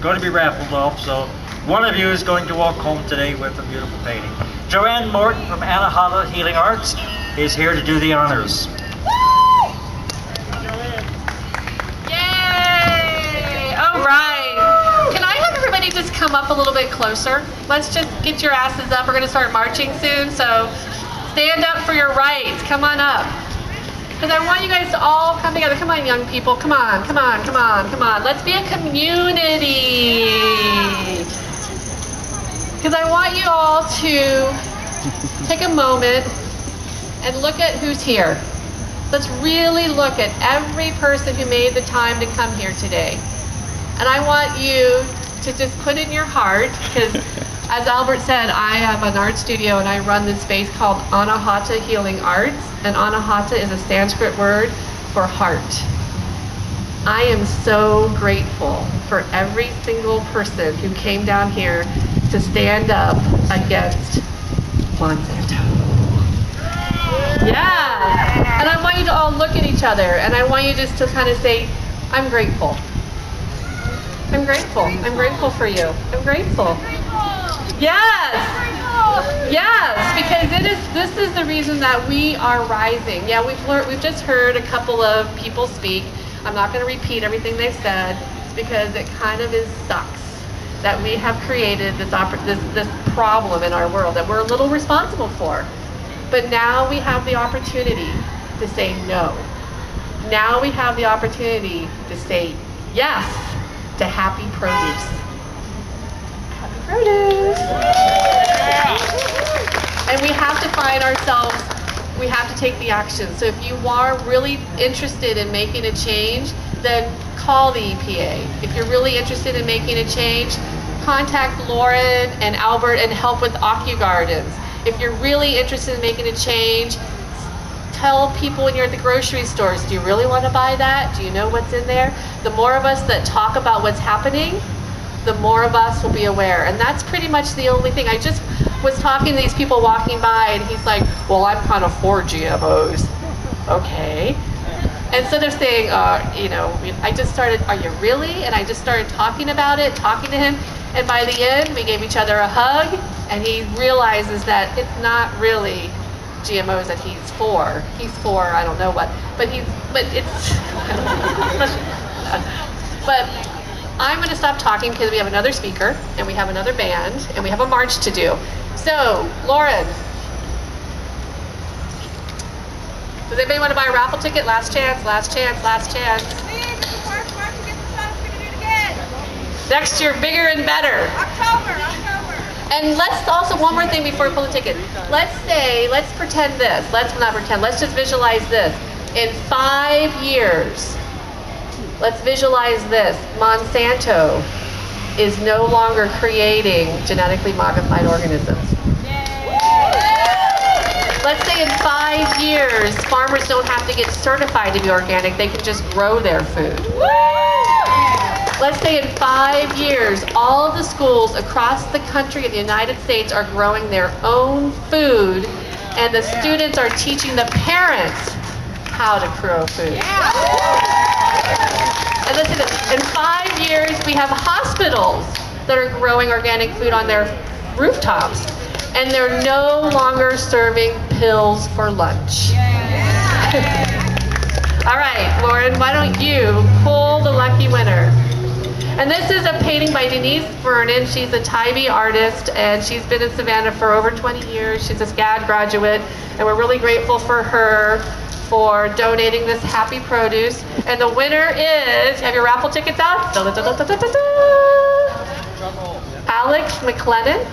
going to be raffled off, so one of you is going to walk home today with a beautiful painting. Joanne Morton from Anahata Healing Arts is here to do the honors. Yay! All right. Can I have everybody just come up a little bit closer? Let's just get your asses up. We're going to start marching soon, so stand up for your rights. Come on up. Because I want you guys to all come together. Come on, young people. Come on, come on, come on, come on. Let's be a community. Because I want you all to take a moment and look at who's here. Let's really look at every person who made the time to come here today. And I want you to just put in your heart, because as Albert said, I have an art studio and I run this space called Anahata Healing Arts. And Anahata is a Sanskrit word for heart. I am so grateful for every single person who came down here to stand up against Monsanto. Yeah. And I want you to all look at each other and I want you just to kind of say, I'm grateful. I'm grateful. I'm grateful for you. I'm grateful. Yes. Yes, because this is the reason that we are rising. Yeah, we've just heard a couple of people speak. I'm not going to repeat everything they've said. It's because it kind of sucks that we have created this problem in our world that we're a little responsible for. But now we have the opportunity to say no. Now we have the opportunity to say yes to happy produce. Happy produce. And we have to find ourselves, we have to take the action. So if you are really interested in making a change, then call the EPA. If you're really interested in making a change, contact Lauren and Albert and help with AquaGardens. If you're really interested in making a change, tell people when you're at the grocery stores, do you really want to buy that? Do you know what's in there? The more of us that talk about what's happening, the more of us will be aware. And that's pretty much the only thing. I just was talking to these people walking by and he's like, well, I'm kind of for GMOs. Okay. And so they're saying, you know, I just started, are you really? And I just started talking about it, talking to him. And by the end, we gave each other a hug and he realizes that it's not really GMOs that he's for. He's for, I don't know what, but I'm going to stop talking because we have another speaker and we have another band and we have a march to do. So, Lauren, does anybody want to buy a raffle ticket? Last chance, last chance, last chance. Next year, bigger and better. October. And let's also, one more thing before we pull the ticket. Let's pretend this. Let's not pretend. Let's just visualize this. In 5 years, let's visualize this. Monsanto is no longer creating genetically modified organisms. Let's say in 5 years, farmers don't have to get certified to be organic. They can just grow their food. Let's say in 5 years, all of the schools across the country in the United States are growing their own food, and the students are teaching the parents how to grow food. And listen, in 5 years, we have hospitals that are growing organic food on their rooftops, and they're no longer serving pills for lunch. All right, Lauren, why don't you pull the lucky winner? And this is a painting by Denise Vernon. She's a Tybee artist, and she's been in Savannah for over 20 years. She's a SCAD graduate, and we're really grateful for her for donating this happy produce. And the winner is, have your raffle tickets out? Da, da, da, da, da, da, da. Alex McLennan.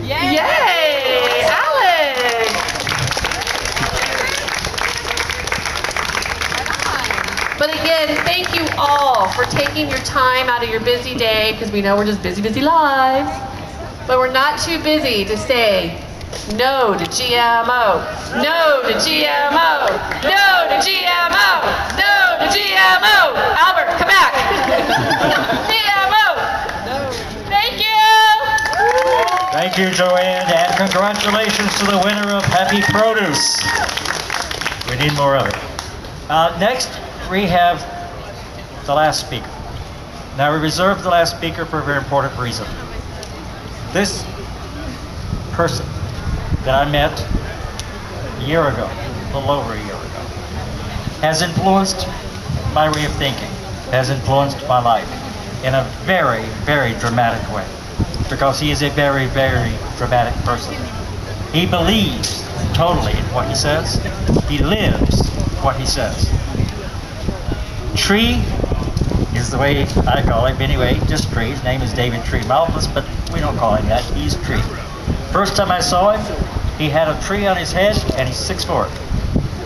Yay! Yay! Alex! But again, thank you all for taking your time out of your busy day, because we know we're just busy, busy lives. But we're not too busy to say no to GMO, no to GMO, no to GMO, no to GMO. Albert, come back. GMO. Thank you. Thank you, Joanne, and congratulations to the winner of Happy Produce. We need more of it. Next, we have the last speaker. Now, we reserved the last speaker for a very important reason. This person that I met a year ago, a little over a year ago, has influenced my way of thinking, has influenced my life in a very, very dramatic way, because he is a very, very dramatic person. He believes totally in what he says. He lives what he says. Tree is the way I call him anyway, just Tree. His name is David Tree Malthus, but we don't call him that. He's Tree. First time I saw him, he had a tree on his head and he's 6'4".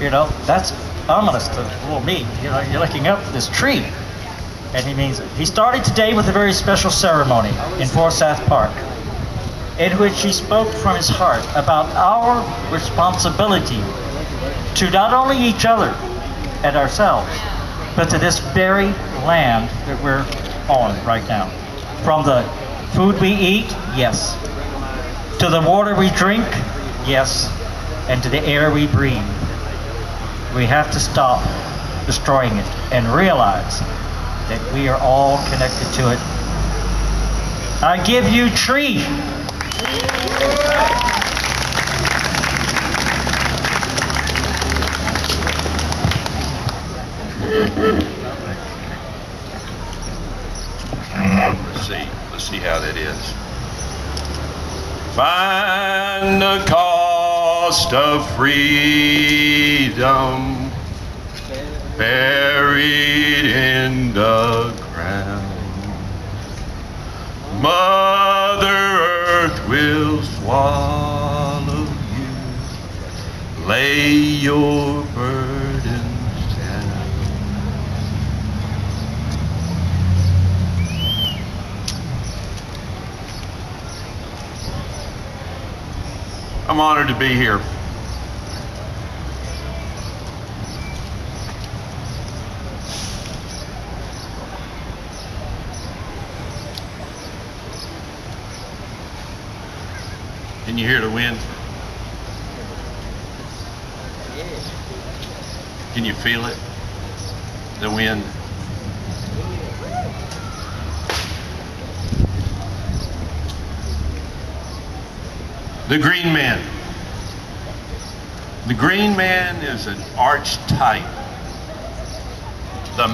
You know, that's ominous to little me. You know, you're looking up at this tree. And he means it. He started today with a very special ceremony in Forsyth Park, in which he spoke from his heart about our responsibility to not only each other and ourselves, but to this very land that we're on right now. From the food we eat, yes. To the water we drink, yes. And to the air we breathe. We have to stop destroying it and realize that we are all connected to it. I give you tree. Let's see how that is. Find the cost of freedom buried in the ground. Mother Earth will swallow you. Lay your burdens down. I'm honored to be here. Can you hear the wind? Can you feel it? The wind? The Green Man. The Green Man is an archetype. The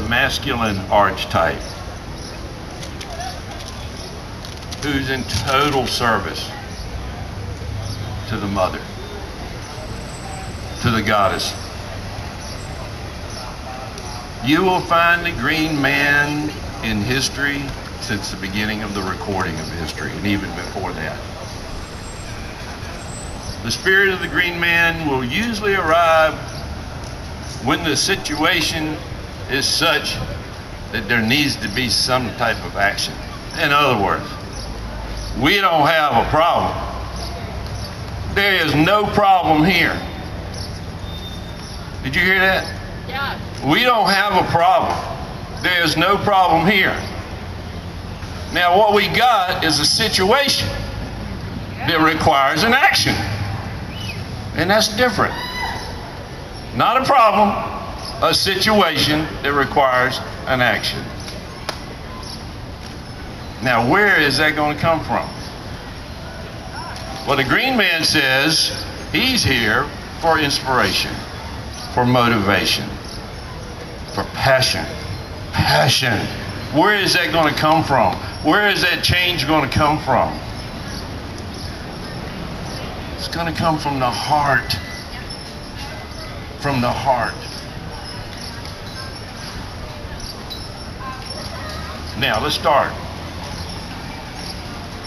masculine archetype, who's in total service to the mother, to the goddess. You will find the Green Man in history since the beginning of the recording of history, and even before that. The spirit of the Green Man will usually arrive when the situation is such that there needs to be some type of action. In other words, we don't have a problem. There is no problem here. Did you hear that? Yeah. We don't have a problem. There is no problem here. Now what we got is a situation that requires an action. And that's different. Not a problem, a situation that requires an action. Now, where is that going to come from? Well, the Green Man says he's here for inspiration, for motivation, for passion. Passion. Where is that going to come from? Where is that change going to come from? It's going to come from the heart. From the heart. Now, let's start.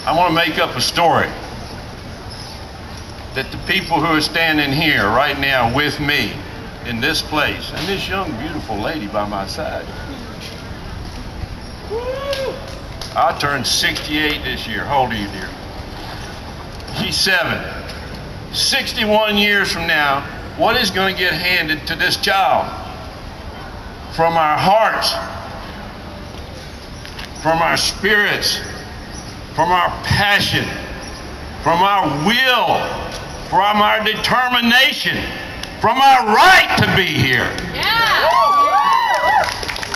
I want to make up a story that the people who are standing here right now with me in this place, and this young, beautiful lady by my side. I turned 68 this year. How old are you, dear? She's 7. 61 years from now, what is going to get handed to this child? From our hearts, from our spirits, from our passion, from our will, from our determination, from our right to be here. Yeah.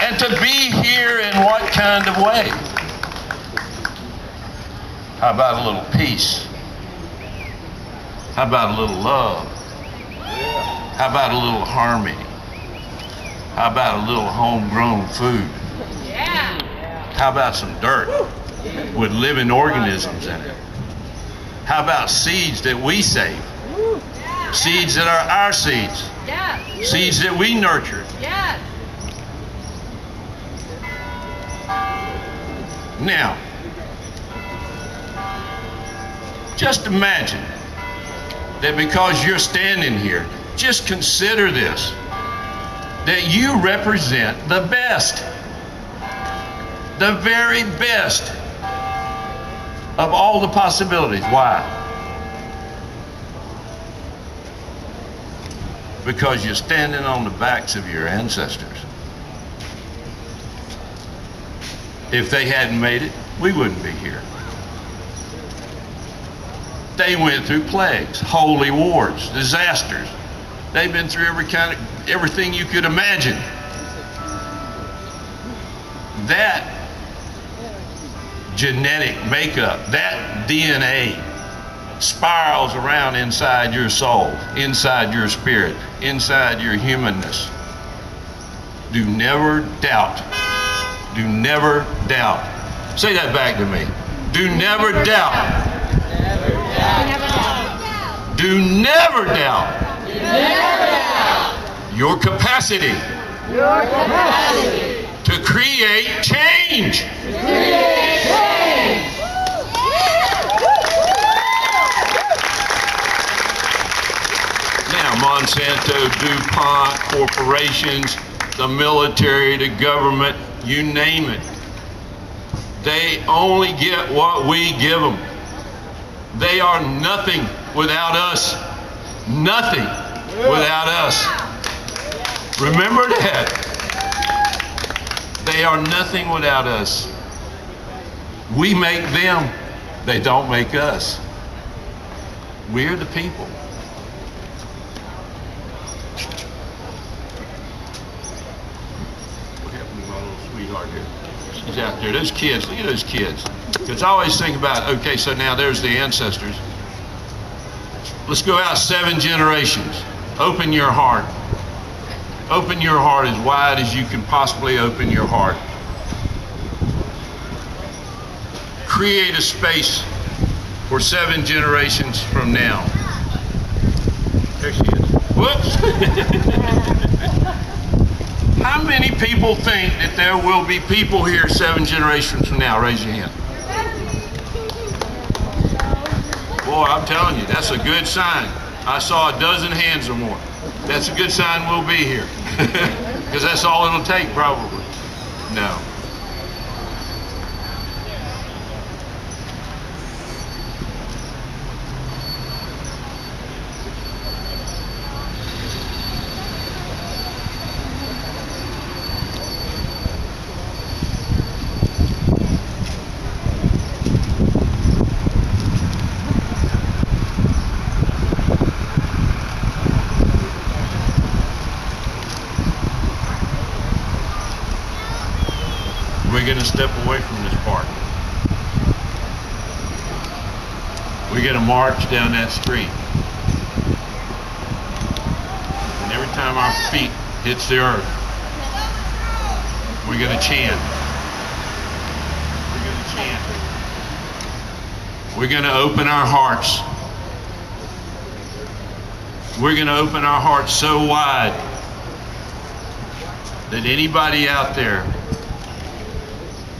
And to be here in what kind of way? How about a little peace? How about a little love? How about a little harmony? How about a little homegrown food? Yeah. How about some dirt with living organisms in it? How about seeds that we save? Seeds that are our seeds. Yeah. Seeds that we nurtured. Yes. Now, just imagine that because you're standing here, just consider this, that you represent the best, the very best of all the possibilities. Why? Because you're standing on the backs of your ancestors. If they hadn't made it, we wouldn't be here. They went through plagues, holy wars, disasters. They've been through everything you could imagine. That genetic makeup, that DNA spirals around inside your soul, inside your spirit, inside your humanness. Do never doubt. Do never doubt. Say that back to me. Do never doubt. Do never doubt your capacity to create change. Now, Monsanto, DuPont, corporations, the military, the government, you name it. They only get what we give them. They are nothing without us. Nothing without us. Remember that. They are nothing without us. We make them. They don't make us. We're the people. What happened to my little sweetheart here? She's out there. Those kids, look at those kids. Because I always think about, okay, so now there's the ancestors. Let's go out 7 generations. Open your heart. Open your heart as wide as you can possibly open your heart. Create a space for 7 generations from now. There she is. Whoops. How many people think that there will be people here 7 generations from now? Raise your hand. Boy, I'm telling you, that's a good sign. I saw a dozen hands or more. That's a good sign we'll be here. Because that's all it'll take, probably. No. We're going to step away from this park. We're going to march down that street. And every time our feet hits the earth, we're going to chant. We're going to chant. We're going to open our hearts. We're going to open our hearts so wide that anybody out there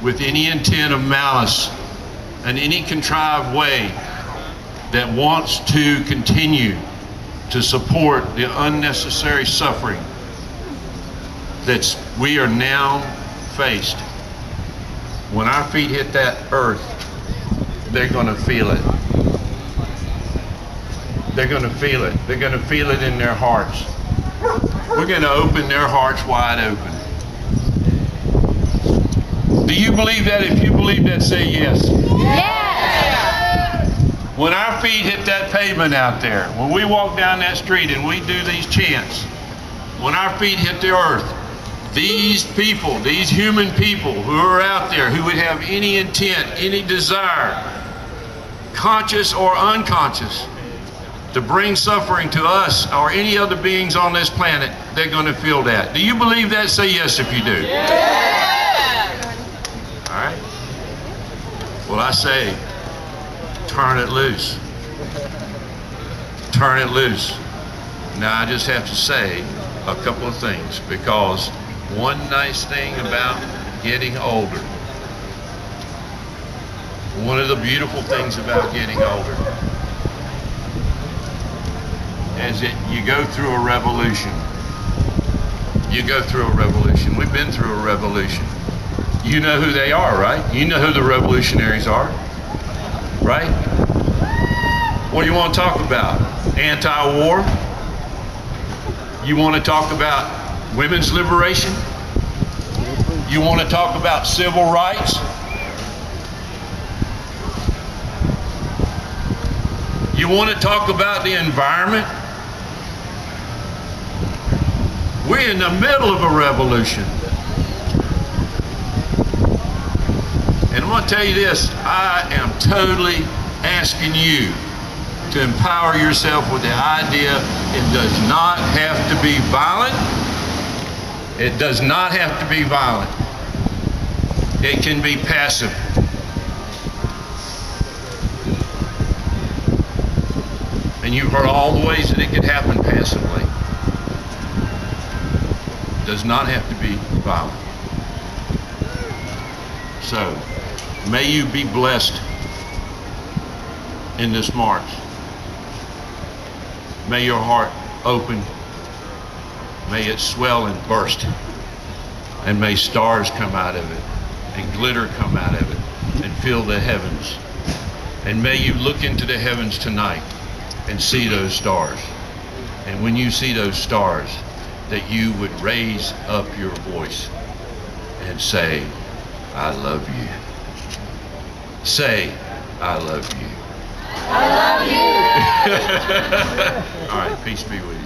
with any intent of malice and any contrived way that wants to continue to support the unnecessary suffering that we are now faced, when our feet hit that earth, they're going to feel it. They're going to feel it. They're going to feel it in their hearts. We're going to open their hearts wide open. Do you believe that? If you believe that, say yes. Yes. When our feet hit that pavement out there, when we walk down that street and we do these chants, when our feet hit the earth, These people, these human people who are out there who would have any intent, any desire, conscious or unconscious, to bring suffering to us or any other beings on this planet, they're going to feel that. Do you believe that? Say yes if you do. Yeah. All right. Well, I say, turn it loose. Turn it loose. Now, I just have to say a couple of things, because one nice thing about getting older, one of the beautiful things about getting older, is that you go through a revolution. You go through a revolution. We've been through a revolution. You know who they are, right? You know who the revolutionaries are, right? What do you want to talk about? Anti-war? You want to talk about women's liberation? You want to talk about civil rights? You want to talk about the environment? We're in the middle of a revolution. And I'm going to tell you this, I am totally asking you to empower yourself with the idea it does not have to be violent. It does not have to be violent. It can be passive. And you've heard all the ways that it could happen passively. It does not have to be violent. So, may you be blessed in this march. May your heart open. May it swell and burst. And may stars come out of it, and glitter come out of it, and fill the heavens. And may you look into the heavens tonight and see those stars. And when you see those stars, that you would raise up your voice and say, I love you. Say, I love you. I love you. All right, peace be with you.